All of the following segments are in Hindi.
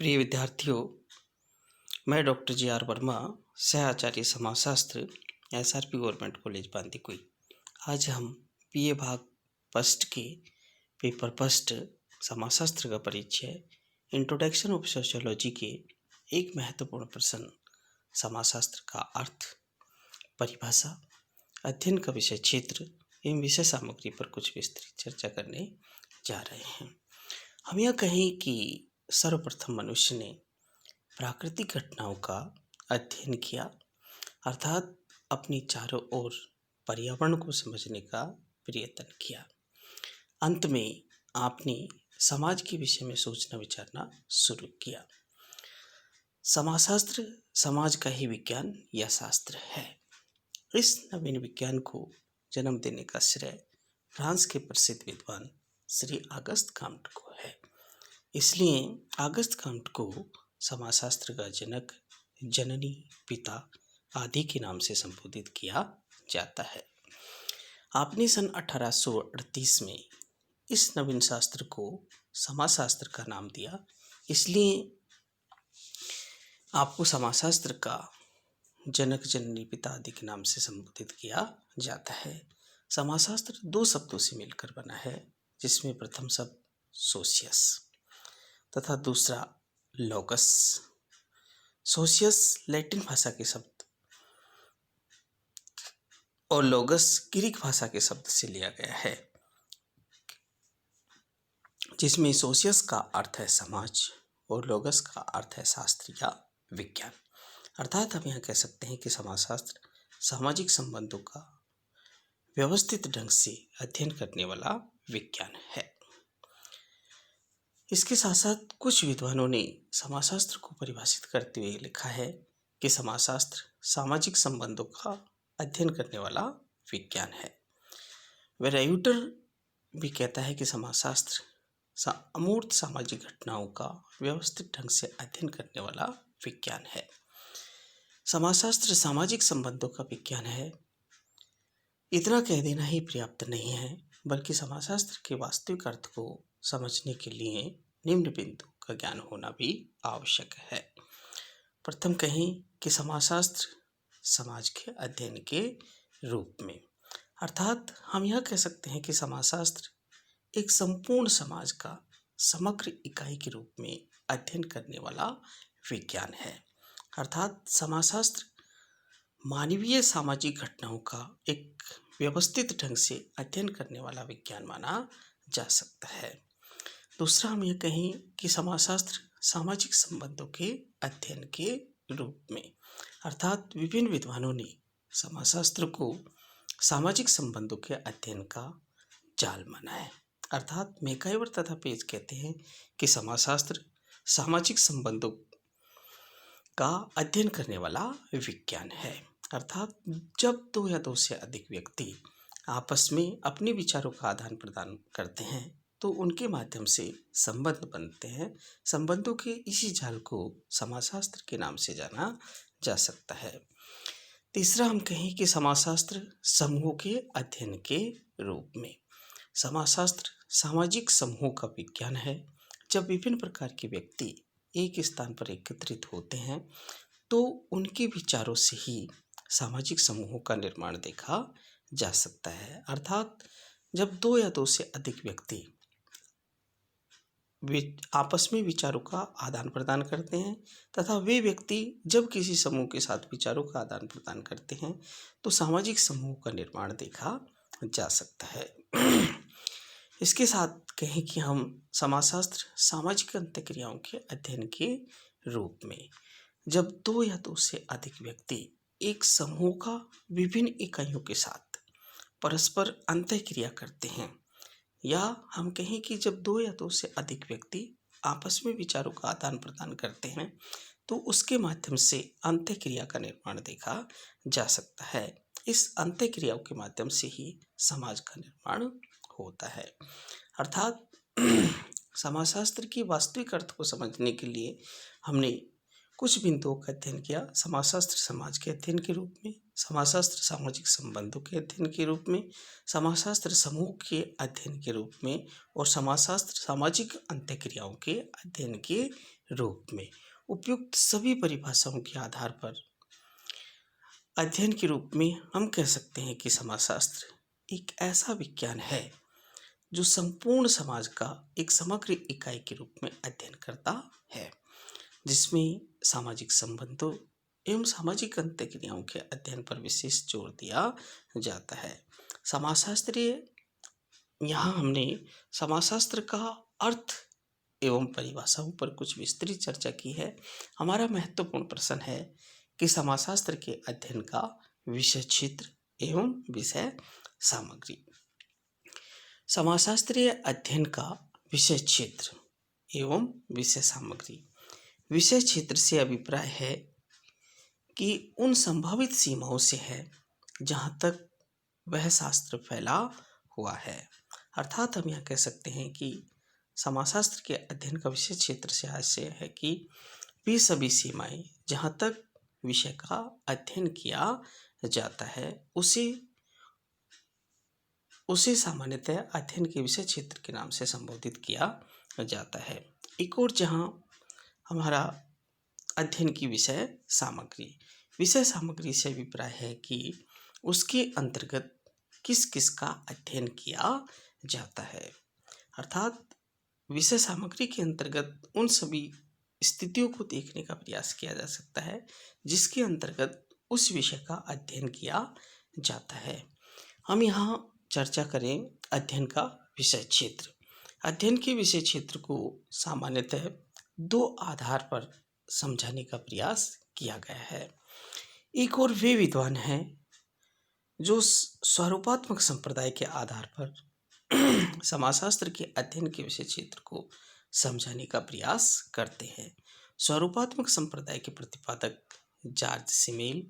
प्रिय विद्यार्थियों, मैं डॉक्टर जी आर वर्मा, सह आचार्य समाजशास्त्र, एसआरपी गवर्नमेंट कॉलेज बांदीकुई। आज हम बीए भाग फर्स्ट के पेपर फर्स्ट समाजशास्त्र का परिचय, इंट्रोडक्शन ऑफ सोशियोलॉजी के एक महत्वपूर्ण प्रश्न, समाजशास्त्र का अर्थ, परिभाषा, अध्ययन का विषय क्षेत्र एवं विषय सामग्री पर कुछ विस्तृत चर्चा करने जा रहे हैं। हम यह कहें कि सर्वप्रथम मनुष्य ने प्राकृतिक घटनाओं का अध्ययन किया, अर्थात अपनी चारों ओर पर्यावरण को समझने का प्रयत्न किया। अंत में आपने समाज के विषय में सोचना विचारना शुरू किया। समाजशास्त्र समाज का ही विज्ञान या शास्त्र है। इस नवीन विज्ञान को जन्म देने का श्रेय फ्रांस के प्रसिद्ध विद्वान श्री ऑगस्ट कॉम्टे को है। इसलिए ऑगस्ट कॉम्टे को समाजशास्त्र का जनक, जननी, पिता आदि के नाम से संबोधित किया जाता है। आपने सन 1838 में इस नवीन शास्त्र को समाजशास्त्र का नाम दिया, इसलिए आपको समाजशास्त्र का जनक, जननी, पिता आदि के नाम से संबोधित किया जाता है। समाजशास्त्र दो शब्दों से मिलकर बना है, जिसमें प्रथम शब्द सोशियस तथा दूसरा लोगस। सोशियस लैटिन भाषा के शब्द और लोगस ग्रीक भाषा के शब्द से लिया गया है, जिसमें सोशियस का अर्थ है समाज और लोगस का अर्थ है शास्त्र या विज्ञान। अर्थात हम यह कह सकते हैं कि समाजशास्त्र सामाजिक संबंधों का व्यवस्थित ढंग से अध्ययन करने वाला विज्ञान है। इसके साथ साथ कुछ विद्वानों ने समाजशास्त्र को परिभाषित करते हुए लिखा है कि समाजशास्त्र सामाजिक संबंधों का अध्ययन करने वाला विज्ञान है। वेरायूटर भी कहता है कि समाजशास्त्र अमूर्त सामाजिक घटनाओं का व्यवस्थित ढंग से अध्ययन करने वाला विज्ञान है। समाजशास्त्र सामाजिक संबंधों का विज्ञान है, इतना कह देना ही पर्याप्त नहीं है, बल्कि समाजशास्त्र के वास्तविक अर्थ को समझने के लिए निम्न बिंदु का ज्ञान होना भी आवश्यक है। प्रथम कहें कि समाजशास्त्र समाज के अध्ययन के रूप में, अर्थात हम यह कह सकते हैं कि समाजशास्त्र एक संपूर्ण समाज का समग्र इकाई के रूप में अध्ययन करने वाला विज्ञान है। अर्थात समाजशास्त्र मानवीय सामाजिक घटनाओं का एक व्यवस्थित ढंग से अध्ययन करने वाला विज्ञान माना जा सकता है। दूसरा हम यह कहें कि समाजशास्त्र सामाजिक संबंधों के अध्ययन के रूप में, अर्थात विभिन्न विद्वानों ने समाजशास्त्र को सामाजिक संबंधों के अध्ययन का जाल माना है। अर्थात मैकाइवर तथा पेज कहते हैं कि समाजशास्त्र सामाजिक संबंधों का अध्ययन करने वाला विज्ञान है। अर्थात जब दो या दो से अधिक व्यक्ति आपस में अपने विचारों का आदान प्रदान करते हैं तो उनके माध्यम से संबंध बनते हैं। संबंधों के इसी जाल को समाजशास्त्र के नाम से जाना जा सकता है। तीसरा हम कहें कि समाजशास्त्र समूहों के अध्ययन के रूप में, समाजशास्त्र सामाजिक समूहों का विज्ञान है। जब विभिन्न प्रकार के व्यक्ति एक स्थान पर एकत्रित होते हैं तो उनके विचारों से ही सामाजिक समूहों का निर्माण देखा जा सकता है। अर्थात जब दो या दो से अधिक व्यक्ति आपस में विचारों का आदान प्रदान करते हैं तथा वे व्यक्ति जब किसी समूह के साथ विचारों का आदान प्रदान करते हैं तो सामाजिक समूह का निर्माण देखा जा सकता है। इसके साथ कहें कि हम समाजशास्त्र सामाजिक अंतःक्रियाओं के अध्ययन के रूप में, जब दो या दो से अधिक व्यक्ति एक समूह का विभिन्न इकाइयों के साथ परस्पर अंतःक्रिया करते हैं, या हम कहें कि जब दो या दो से अधिक व्यक्ति आपस में विचारों का आदान प्रदान करते हैं तो उसके माध्यम से अंतःक्रिया का निर्माण देखा जा सकता है। इस अंतःक्रियाओं के माध्यम से ही समाज का निर्माण होता है। अर्थात समाजशास्त्र की वास्तविक अर्थ को समझने के लिए हमने कुछ बिंदुओं का अध्ययन किया। समाजशास्त्र समाज के अध्ययन के रूप में, समाजशास्त्र सामाजिक संबंधों के अध्ययन के रूप में, समाजशास्त्र समूह के अध्ययन के रूप में और समाजशास्त्र सामाजिक अंतःक्रियाओं के अध्ययन के रूप में। उपयुक्त सभी परिभाषाओं के आधार पर अध्ययन के रूप में हम कह सकते हैं कि समाजशास्त्र एक ऐसा विज्ञान है जो संपूर्ण समाज का एक समग्र इकाई के रूप में अध्ययन करता है, जिसमें सामाजिक संबंधों एवं सामाजिक अंतःक्रियाओं के अध्ययन पर विशेष जोर दिया जाता है। समाजशास्त्रीय यहाँ हमने समाजशास्त्र का अर्थ एवं परिभाषाओं पर कुछ विस्तृत चर्चा की है। हमारा महत्वपूर्ण प्रश्न है कि समाजशास्त्र के अध्ययन का विषय क्षेत्र एवं विषय सामग्री। समाजशास्त्रीय अध्ययन का विषय क्षेत्र एवं विषय सामग्री। विषय क्षेत्र से अभिप्राय है कि उन संभावित सीमाओं से है जहाँ तक वह शास्त्र फैला हुआ है। अर्थात हम यह कह सकते हैं कि समाजशास्त्र के अध्ययन का विषय क्षेत्र से आशय है कि वे सभी सीमाएं जहाँ तक विषय का अध्ययन किया जाता है उसे सामान्यतः अध्ययन के विषय क्षेत्र के नाम से संबोधित किया जाता है। एक और जहाँ हमारा अध्ययन की विषय सामग्री से अभिप्राय है कि उसके अंतर्गत किस किस का अध्ययन किया जाता है। अर्थात विषय सामग्री के अंतर्गत उन सभी स्थितियों को देखने का प्रयास किया जा सकता है जिसके अंतर्गत उस विषय का अध्ययन किया जाता है। हम यहाँ चर्चा करें अध्ययन का विषय क्षेत्र। अध्ययन के विषय क्षेत्र को सामान्यतः दो आधार पर समझाने का प्रयास किया गया है। एक और वे विद्वान हैं जो स्वरूपात्मक संप्रदाय के आधार पर समाजशास्त्र के अध्ययन के विषय क्षेत्र को समझाने का प्रयास करते हैं। स्वरूपात्मक संप्रदाय के प्रतिपादक जॉर्ज सिमेल,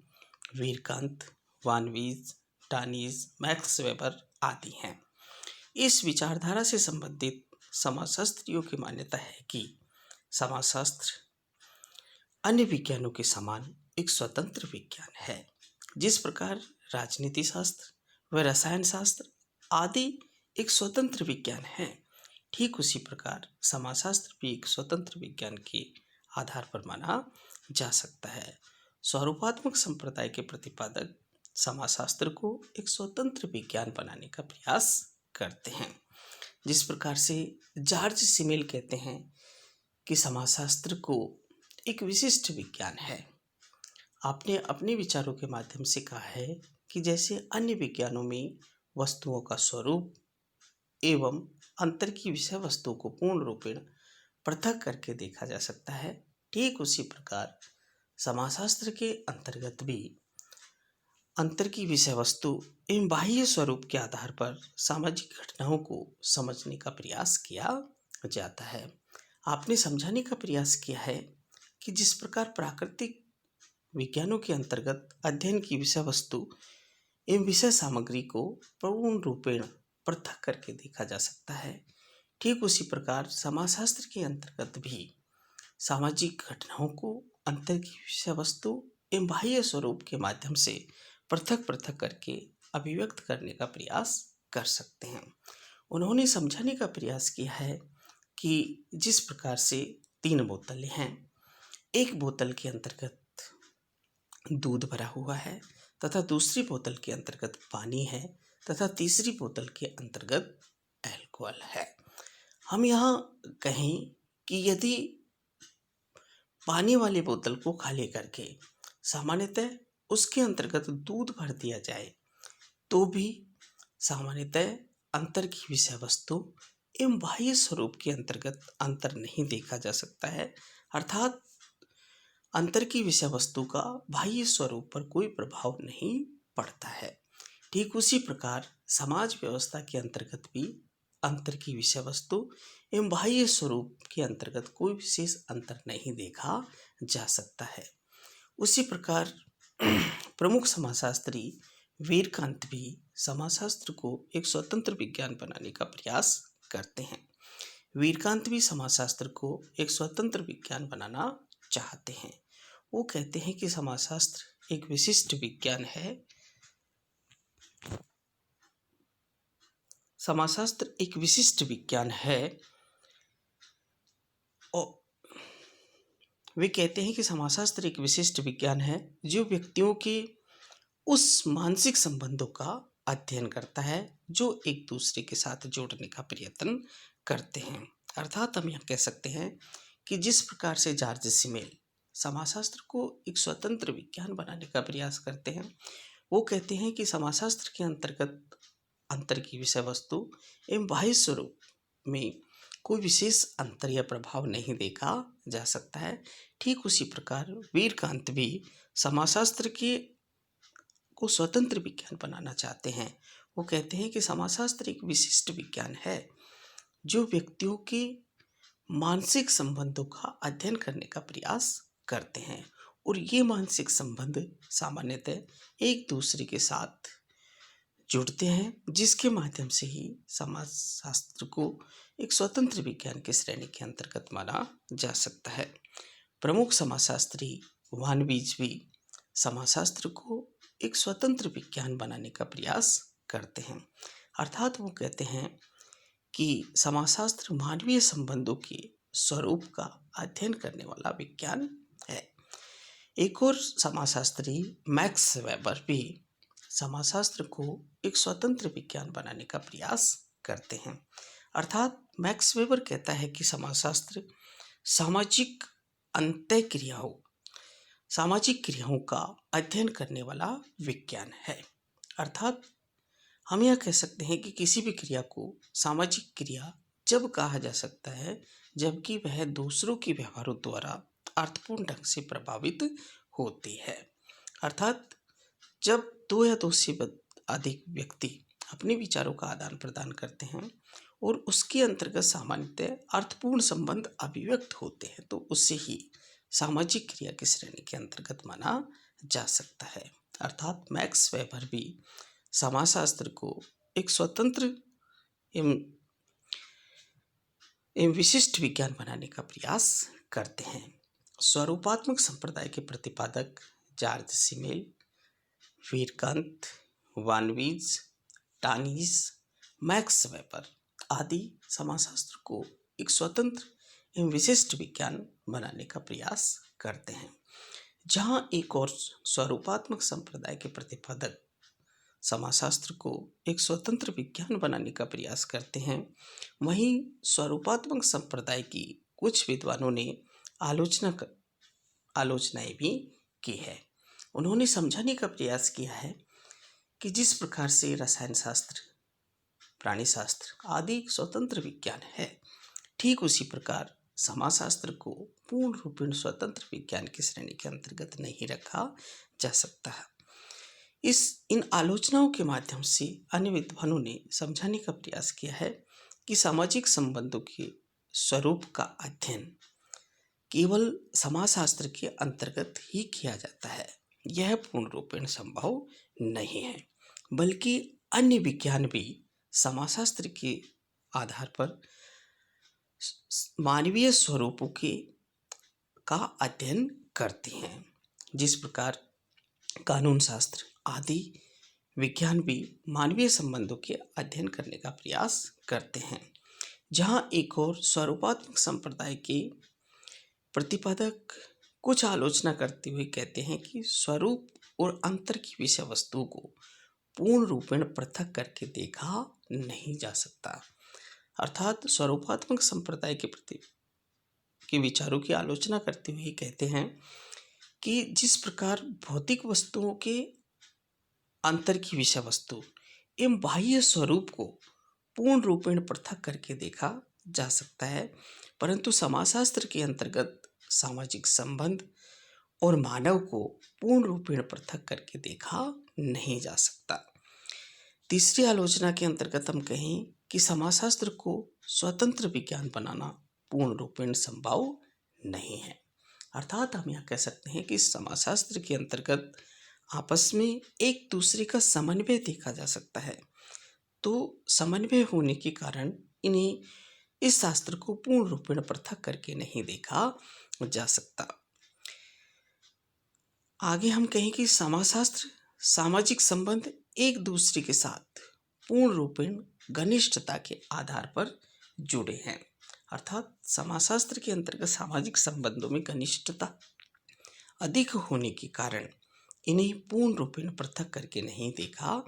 वीरकांत, वान वीज, टानीज, मैक्स वेबर आदि हैं। इस विचारधारा से संबंधित समाजशास्त्रियों की मान्यता है कि समाजशास्त्र अन्य विज्ञानों के समान एक स्वतंत्र विज्ञान है। जिस प्रकार राजनीति शास्त्र व रसायन शास्त्र आदि एक स्वतंत्र विज्ञान है, ठीक उसी प्रकार समाजशास्त्र भी एक स्वतंत्र विज्ञान के आधार पर माना जा सकता है। स्वरूपात्मक संप्रदाय के प्रतिपादक समाजशास्त्र को एक स्वतंत्र विज्ञान बनाने का प्रयास करते हैं। जिस प्रकार से जॉर्ज सिमेल कहते हैं कि समाजशास्त्र को एक विशिष्ट विज्ञान है। आपने अपने विचारों के माध्यम से कहा है कि जैसे अन्य विज्ञानों में वस्तुओं का स्वरूप एवं अंतर की विषय वस्तु को पूर्ण रूपेण पृथक करके देखा जा सकता है, ठीक उसी प्रकार समाजशास्त्र के अंतर्गत भी अंतर की विषय वस्तु एवं बाह्य स्वरूप के आधार पर सामाजिक घटनाओं को समझने का प्रयास किया जाता है। आपने समझाने का प्रयास किया है कि जिस प्रकार प्राकृतिक विज्ञानों के अंतर्गत अध्ययन की विषय वस्तु एवं विषय सामग्री को पूर्ण रूपेण पृथक करके देखा जा सकता है, ठीक उसी प्रकार समाजशास्त्र के अंतर्गत भी सामाजिक घटनाओं को अंतर की विषय वस्तु एवं बाह्य स्वरूप के माध्यम से पृथक पृथक करके अभिव्यक्त करने का प्रयास कर सकते हैं। उन्होंने समझाने का प्रयास किया है कि जिस प्रकार से 3 बोतलें हैं, एक बोतल के अंतर्गत दूध भरा हुआ है तथा दूसरी बोतल के अंतर्गत पानी है तथा तीसरी बोतल के अंतर्गत अल्कोहल है। हम यहाँ कहें कि यदि पानी वाली बोतल को खाली करके सामान्यतः उसके अंतर्गत दूध भर दिया जाए तो भी सामान्यतः अंतर की विषय वस्तु एवं बाह्य स्वरूप के अंतर्गत अंतर नहीं देखा जा सकता है। अर्थात अंतर की विषय वस्तु का बाह्य स्वरूप पर कोई प्रभाव नहीं पड़ता है। ठीक उसी प्रकार समाज व्यवस्था के अंतर्गत भी अंतर की विषय वस्तु एवं बाह्य स्वरूप के अंतर्गत कोई विशेष अंतर नहीं देखा जा सकता है। उसी प्रकार प्रमुख समाजशास्त्री वीरकांत भी समाजशास्त्र को एक स्वतंत्र विज्ञान बनाने का प्रयास करते हैं। वीरकांत भी समाजशास्त्र को एक स्वतंत्र विज्ञान बनाना चाहते हैं। वो कहते हैं कि समाजशास्त्र एक विशिष्ट विज्ञान है। समाजशास्त्र एक विशिष्ट विज्ञान है और वे कहते हैं कि समाजशास्त्र एक विशिष्ट विज्ञान है जो व्यक्तियों के उस मानसिक संबंधों का अध्ययन करता है जो एक दूसरे के साथ जोड़ने का प्रयत्न करते हैं। अर्थात हम यह कह सकते हैं कि जिस प्रकार से जॉर्ज सिमेल समाजशास्त्र को एक स्वतंत्र विज्ञान बनाने का प्रयास करते हैं, वो कहते हैं कि समाजशास्त्र के अंतर्गत अंतर की विषय वस्तु एवं बाह्य स्वरूप में कोई विशेष अंतर या प्रभाव नहीं देखा जा सकता है। ठीक उसी प्रकार वीरकांत भी समाजशास्त्र के को स्वतंत्र विज्ञान बनाना चाहते हैं। वो कहते हैं कि समाजशास्त्र एक विशिष्ट विज्ञान है जो व्यक्तियों के मानसिक संबंधों का अध्ययन करने का प्रयास करते हैं और ये मानसिक संबंध सामान्यतः एक दूसरे के साथ जुड़ते हैं, जिसके माध्यम से ही समाजशास्त्र को एक स्वतंत्र विज्ञान की श्रेणी के अंतर्गत माना जा सकता है। प्रमुख समाजशास्त्री वानबीज भी समाजशास्त्र को एक स्वतंत्र विज्ञान बनाने का प्रयास करते हैं। अर्थात वो कहते हैं कि समाजशास्त्र मानवीय संबंधों के स्वरूप का अध्ययन करने वाला विज्ञान है। एक और समाजशास्त्री मैक्स वेबर भी समाजशास्त्र को एक स्वतंत्र विज्ञान बनाने का प्रयास करते हैं। अर्थात मैक्स वेबर कहता है कि समाजशास्त्र सामाजिक सामाजिक क्रियाओं का अध्ययन करने वाला विज्ञान है। अर्थात हम यह कह सकते हैं कि किसी भी क्रिया को सामाजिक क्रिया जब कहा जा सकता है जबकि वह दूसरों के व्यवहारों द्वारा अर्थपूर्ण ढंग से प्रभावित होती है। अर्थात जब दो या दो से अधिक व्यक्ति अपने विचारों का आदान प्रदान करते हैं और उसके अंतर्गत सामान्यतः अर्थपूर्ण संबंध अभिव्यक्त होते हैं तो उससे ही सामाजिक क्रिया की श्रेणी के अंतर्गत माना जा सकता है। अर्थात मैक्स वेबर भी समाजशास्त्र को एक स्वतंत्र एवं विशिष्ट विज्ञान बनाने का प्रयास करते हैं। स्वरूपात्मक संप्रदाय के प्रतिपादक जॉर्ज सिमेल, वीरकांत, वानबीज, टानीज, मैक्स वेबर आदि समाजशास्त्र को एक स्वतंत्र एवं विशिष्ट विज्ञान बनाने का प्रयास करते हैं। जहाँ एक और स्वरूपात्मक संप्रदाय के प्रतिपादक समाजशास्त्र को एक स्वतंत्र विज्ञान बनाने का प्रयास करते हैं, वहीं स्वरूपात्मक संप्रदाय की कुछ विद्वानों ने आलोचनाएं भी की है। उन्होंने समझाने का प्रयास किया है कि जिस प्रकार से रसायन शास्त्र, प्राणी शास्त्र आदि स्वतंत्र विज्ञान है, ठीक उसी प्रकार समाजशास्त्र को पूर्ण रूपेण स्वतंत्र विज्ञान की श्रेणी के अंतर्गत नहीं रखा जा सकता है। इन आलोचनाओं के माध्यम से अन्य विद्वानों ने समझाने का प्रयास किया है कि सामाजिक संबंधों के स्वरूप का अध्ययन केवल समाजशास्त्र के अंतर्गत ही किया जाता है, यह पूर्ण रूपेण संभव नहीं है, बल्कि अन्य विज्ञान भी समाजशास्त्र के आधार पर मानवीय स्वरूपों का अध्ययन करते हैं। जिस प्रकार कानून शास्त्र आदि विज्ञान भी मानवीय संबंधों के अध्ययन करने का प्रयास करते हैं। जहां एक और स्वरूपात्मक संप्रदाय के प्रतिपादक कुछ आलोचना करते हुए कहते हैं कि स्वरूप और अंतर की विषय वस्तुओं को पूर्ण रूपेण पृथक करके देखा नहीं जा सकता। अर्थात स्वरूपात्मक संप्रदाय के विचारों की आलोचना करते हुए कहते हैं कि जिस प्रकार भौतिक वस्तुओं के अंतर की विषय वस्तु एवं बाह्य स्वरूप को पूर्ण रूपेण पृथक करके देखा जा सकता है, परंतु समाजशास्त्र के अंतर्गत सामाजिक संबंध और मानव को पूर्ण रूपेण पृथक करके देखा नहीं जा सकता। तीसरी आलोचना के अंतर्गत हम कहें कि समाजशास्त्र को स्वतंत्र विज्ञान बनाना पूर्ण रूपेण संभव नहीं है। अर्थात हम यह कह सकते हैं कि समाजशास्त्र के अंतर्गत आपस में एक दूसरे का समन्वय देखा जा सकता है, तो समन्वय होने के कारण इन्हें इस शास्त्र को पूर्ण रूपेण पृथक करके नहीं देखा जा सकता। आगे हम कहें कि समाजशास्त्र सामाजिक संबंध एक दूसरे के साथ पूर्ण रूपेण घनिष्ठता के आधार पर जुड़े हैं। अर्थात समाजशास्त्र के अंतर्गत सामाजिक संबंधों में घनिष्ठता अधिक होने के कारण इन्हें पूर्ण रूपेण पृथक करके नहीं देखा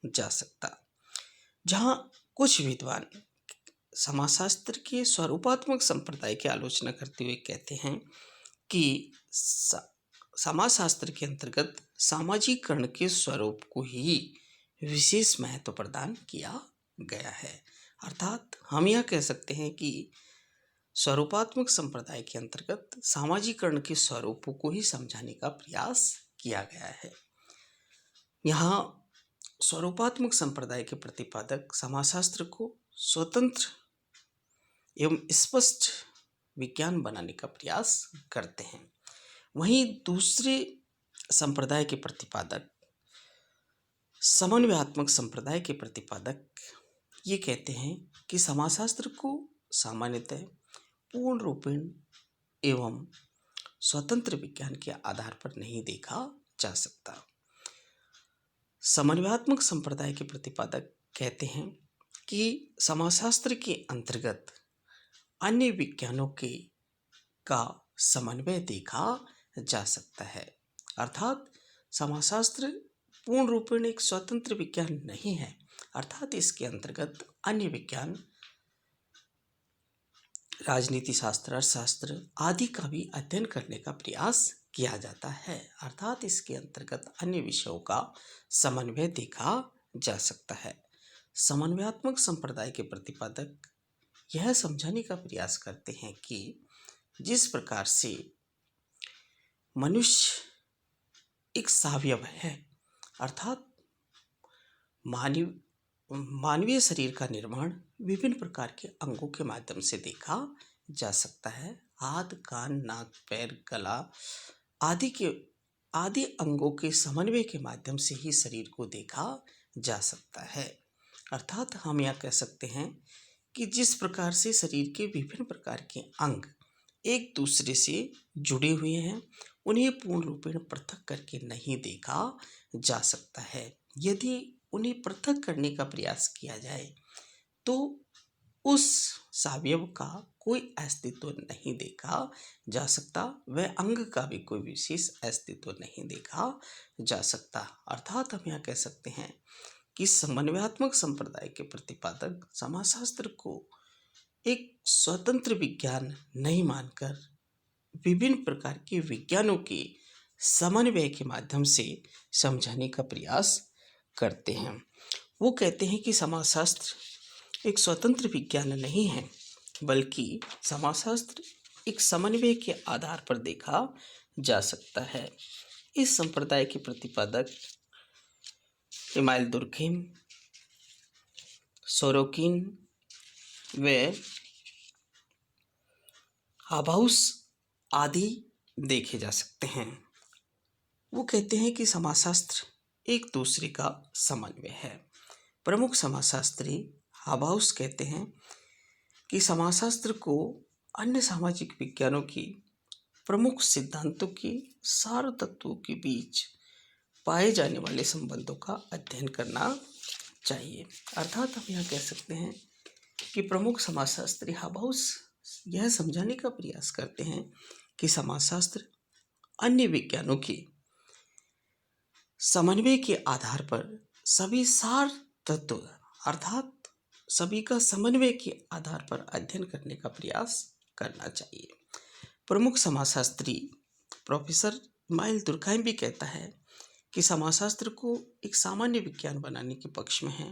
जा सकता। जहाँ कुछ विद्वान समाजशास्त्र के स्वरूपात्मक संप्रदाय की आलोचना करते हुए कहते हैं कि समाजशास्त्र के अंतर्गत सामाजिकरण के स्वरूप को ही विशेष महत्व प्रदान किया गया है। अर्थात हम यह कह सकते हैं कि स्वरूपात्मक संप्रदाय के अंतर्गत सामाजिकरण के स्वरूपों को ही समझाने का प्रयास किया गया है। यहाँ स्वरूपात्मक संप्रदाय के प्रतिपादक समाजशास्त्र को स्वतंत्र एवं स्पष्ट विज्ञान बनाने का प्रयास करते हैं। वहीं दूसरे संप्रदाय के प्रतिपादक समन्वयात्मक संप्रदाय के प्रतिपादक ये कहते हैं कि समाजशास्त्र को सामान्यतः पूर्ण रूपेण एवं स्वतंत्र विज्ञान के आधार पर नहीं देखा जा सकता। समन्वयात्मक संप्रदाय के प्रतिपादक कहते हैं कि समाजशास्त्र के अंतर्गत अन्य विज्ञानों के का समन्वय देखा जा सकता है। अर्थात समाजशास्त्र पूर्ण रूपेण एक स्वतंत्र विज्ञान नहीं है, अर्थात इसके अंतर्गत अन्य विज्ञान राजनीति शास्त्र, अर्थशास्त्र आदि का भी अध्ययन करने का प्रयास किया जाता है। अर्थात इसके अंतर्गत अन्य विषयों का समन्वय देखा जा सकता है। समन्वयात्मक संप्रदाय के प्रतिपादक यह समझाने का प्रयास करते हैं कि जिस प्रकार से मनुष्य एक सावयव है, अर्थात मानवीय शरीर का निर्माण विभिन्न प्रकार के अंगों के माध्यम से देखा जा सकता है। हाथ, कान, नाक, पैर, गला आदि अंगों के समन्वय के माध्यम से ही शरीर को देखा जा सकता है। अर्थात हम यह कह सकते हैं कि जिस प्रकार से शरीर के विभिन्न प्रकार के अंग एक दूसरे से जुड़े हुए हैं, उन्हें पूर्ण रूपेण पृथक करके नहीं देखा जा सकता है। यदि उन्हें पृथक करने का प्रयास किया जाए तो उस सावयव का कोई अस्तित्व नहीं देखा जा सकता, वह अंग का भी कोई विशेष अस्तित्व नहीं देखा जा सकता। अर्थात हम यह कह सकते हैं कि समन्वयात्मक संप्रदाय के प्रतिपादक समाजशास्त्र को एक स्वतंत्र विज्ञान नहीं मानकर विभिन्न प्रकार के विज्ञानों के समन्वय के माध्यम से समझाने का प्रयास करते हैं। वो कहते हैं कि समाजशास्त्र एक स्वतंत्र विज्ञान नहीं है, बल्कि समाजशास्त्र एक समन्वय के आधार पर देखा जा सकता है। इस संप्रदाय के प्रतिपादक इमाइल दुर्कheim, सोरोकिन व हाबाउस आदि देखे जा सकते हैं। वो कहते हैं कि समाजशास्त्र एक दूसरे का समन्वय है। प्रमुख समाजशास्त्री हाबाउस कहते हैं कि समाजशास्त्र को अन्य सामाजिक विज्ञानों की प्रमुख सिद्धांतों के सार तत्वों के बीच पाए जाने वाले संबंधों का अध्ययन करना चाहिए। अर्थात हम यह कह सकते हैं कि प्रमुख समाजशास्त्री हाबाउस यह समझाने का प्रयास करते हैं कि समाजशास्त्र अन्य विज्ञानों के समन्वय के आधार पर सभी सार तत्व अर्थात सभी का समन्वय के आधार पर अध्ययन करने का प्रयास करना चाहिए। प्रमुख समाजशास्त्री प्रोफेसर इमाइल दुर्कheim भी कहता है कि समाजशास्त्र को एक सामान्य विज्ञान बनाने के पक्ष में है,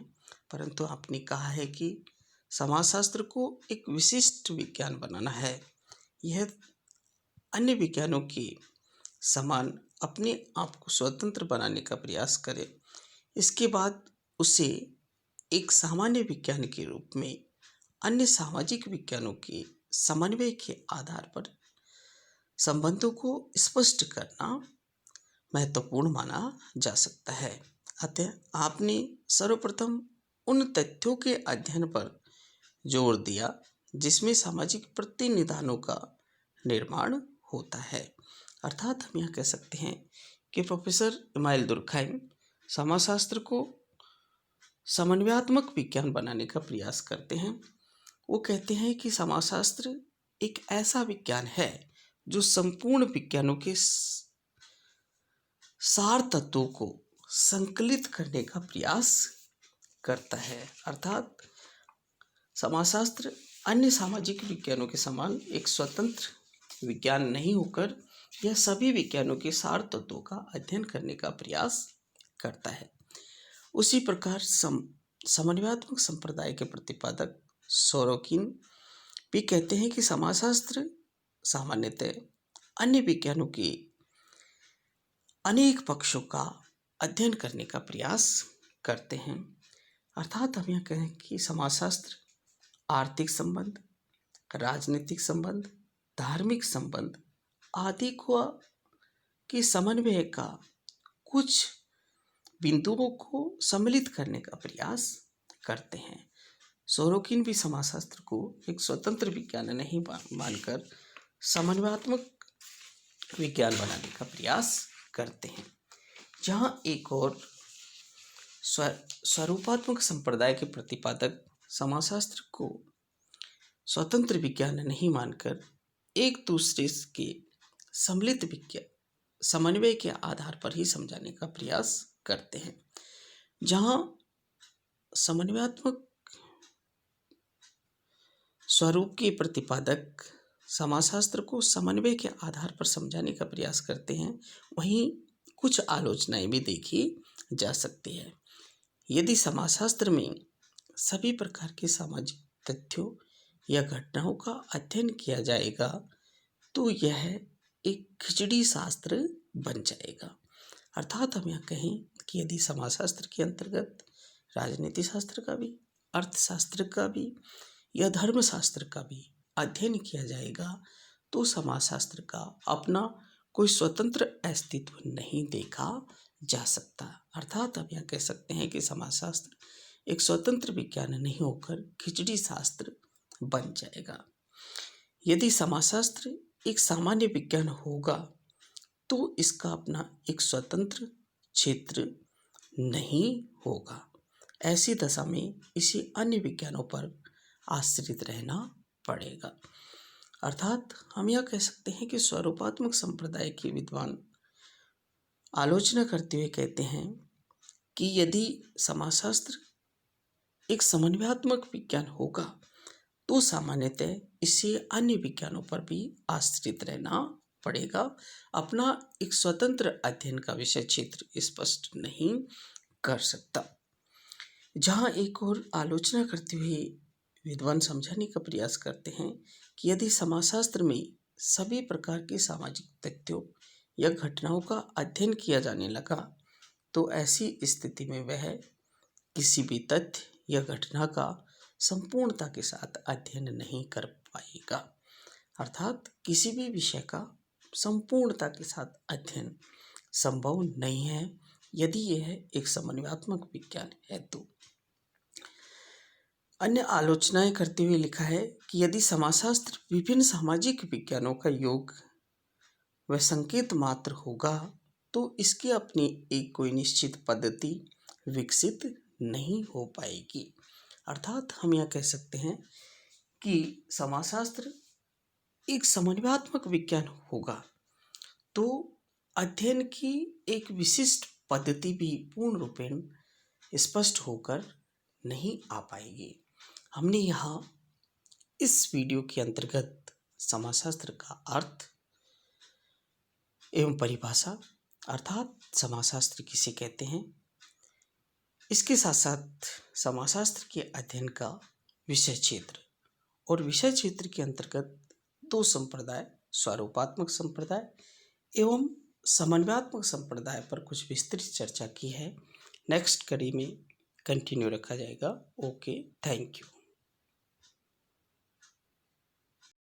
परंतु आपने कहा है कि समाजशास्त्र को एक विशिष्ट विज्ञान बनाना है। यह अन्य विज्ञानों के समान अपने आप को स्वतंत्र बनाने का प्रयास करे, इसके बाद उसे एक सामान्य विज्ञान के रूप में अन्य सामाजिक विज्ञानों के समन्वय के आधार पर संबंधों को स्पष्ट करना महत्वपूर्ण माना जा सकता है। अतः आपने सर्वप्रथम उन तथ्यों के अध्ययन पर जोर दिया जिसमें सामाजिक प्रतिनिधानों का निर्माण होता है। अर्थात हम यह कह सकते हैं कि प्रोफेसर इमाइल दुर्कहाइम समाजशास्त्र को समन्वयात्मक विज्ञान बनाने का प्रयास करते हैं। वो कहते हैं कि समाजशास्त्र एक ऐसा विज्ञान है जो संपूर्ण विज्ञानों के सार तत्वों को संकलित करने का प्रयास करता है। अर्थात समाजशास्त्र अन्य सामाजिक विज्ञानों के समान एक स्वतंत्र विज्ञान नहीं होकर यह सभी विज्ञानों के सार तत्वों का अध्ययन करने का प्रयास करता है। उसी प्रकार समन्वयात्मक संप्रदाय के प्रतिपादक सोरोकिन भी कहते हैं कि समाजशास्त्र सामान्यतः अन्य विज्ञानों के अनेक पक्षों का अध्ययन करने का प्रयास करते हैं। अर्थात हम यह कहें कि समाजशास्त्र आर्थिक संबंध, राजनीतिक संबंध, धार्मिक संबंध आदि को के समन्वय का कुछ बिंदुओं को सम्मिलित करने का प्रयास करते हैं। सोरोकिन भी समाजशास्त्र को एक स्वतंत्र विज्ञान नहीं मानकर समन्वयात्मक विज्ञान बनाने का प्रयास करते हैं। जहाँ एक और स्वरूपात्मक संप्रदाय के प्रतिपादक समाजशास्त्र को स्वतंत्र विज्ञान नहीं मानकर एक दूसरे के सम्मिलित विज्ञान समन्वय के आधार पर ही समझाने का प्रयास करते हैं। जहाँ समन्वयात्मक स्वरूप के प्रतिपादक समाजशास्त्र को समन्वय के आधार पर समझाने का प्रयास करते हैं, वहीं कुछ आलोचनाएं भी देखी जा सकती है। यदि समाजशास्त्र में सभी प्रकार के सामाजिक तथ्यों या घटनाओं का अध्ययन किया जाएगा तो यह एक खिचड़ी शास्त्र बन जाएगा। अर्थात हम यह कहें कि यदि समाजशास्त्र के अंतर्गत राजनीति शास्त्र का भी, अर्थशास्त्र का भी या धर्मशास्त्र का भी अध्ययन किया जाएगा तो समाजशास्त्र का अपना कोई स्वतंत्र अस्तित्व नहीं देखा जा सकता। अर्थात हम यह कह सकते हैं कि समाजशास्त्र एक स्वतंत्र विज्ञान नहीं होकर खिचड़ी शास्त्र बन जाएगा। यदि समाजशास्त्र एक सामान्य विज्ञान होगा तो इसका अपना एक स्वतंत्र क्षेत्र नहीं होगा। ऐसी दशा में इसे अन्य विज्ञानों पर आश्रित रहना पड़ेगा। अर्थात हम यह कह सकते हैं कि स्वरूपात्मक संप्रदाय के विद्वान आलोचना करते हुए कहते हैं कि यदि समाजशास्त्र एक समन्वयात्मक विज्ञान होगा तो सामान्यतः इसे अन्य विज्ञानों पर भी आश्रित रहना पड़ेगा। अपना एक स्वतंत्र अध्ययन का विषय क्षेत्र स्पष्ट नहीं कर सकता। जहाँ एक और आलोचना करते हुए विद्वान समझाने का प्रयास करते हैं कि यदि समाजशास्त्र में सभी प्रकार के सामाजिक तथ्यों या घटनाओं का अध्ययन किया जाने लगा तो ऐसी स्थिति में वह किसी भी तथ्य या घटना का संपूर्णता के साथ अध्ययन नहीं कर पाएगा। अर्थात किसी भी विषय का संपूर्णता के साथ अध्ययन संभव नहीं है यदि यह एक समन्वयात्मक विज्ञान है तो। अन्य आलोचनाएं करते हुए लिखा है कि यदि समाजशास्त्र विभिन्न सामाजिक विज्ञानों का योग व संकेत मात्र होगा तो इसकी अपनी एक कोई निश्चित पद्धति विकसित नहीं हो पाएगी। अर्थात हम यह कह सकते हैं कि समाजशास्त्र एक समन्वयात्मक विज्ञान होगा तो अध्ययन की एक विशिष्ट पद्धति भी पूर्ण रूपेण स्पष्ट होकर नहीं आ पाएगी। हमने यहाँ इस वीडियो के अंतर्गत समाजशास्त्र का अर्थ एवं परिभाषा अर्थात समाजशास्त्र किसे कहते हैं, इसके साथ साथ समाजशास्त्र के अध्ययन का विषय क्षेत्र और विषय क्षेत्र के अंतर्गत दो संप्रदाय स्वरूपात्मक संप्रदाय एवं समन्वयात्मक संप्रदाय पर कुछ विस्तृत चर्चा की है। नेक्स्ट कड़ी में कंटिन्यू रखा जाएगा। Okay, thank you.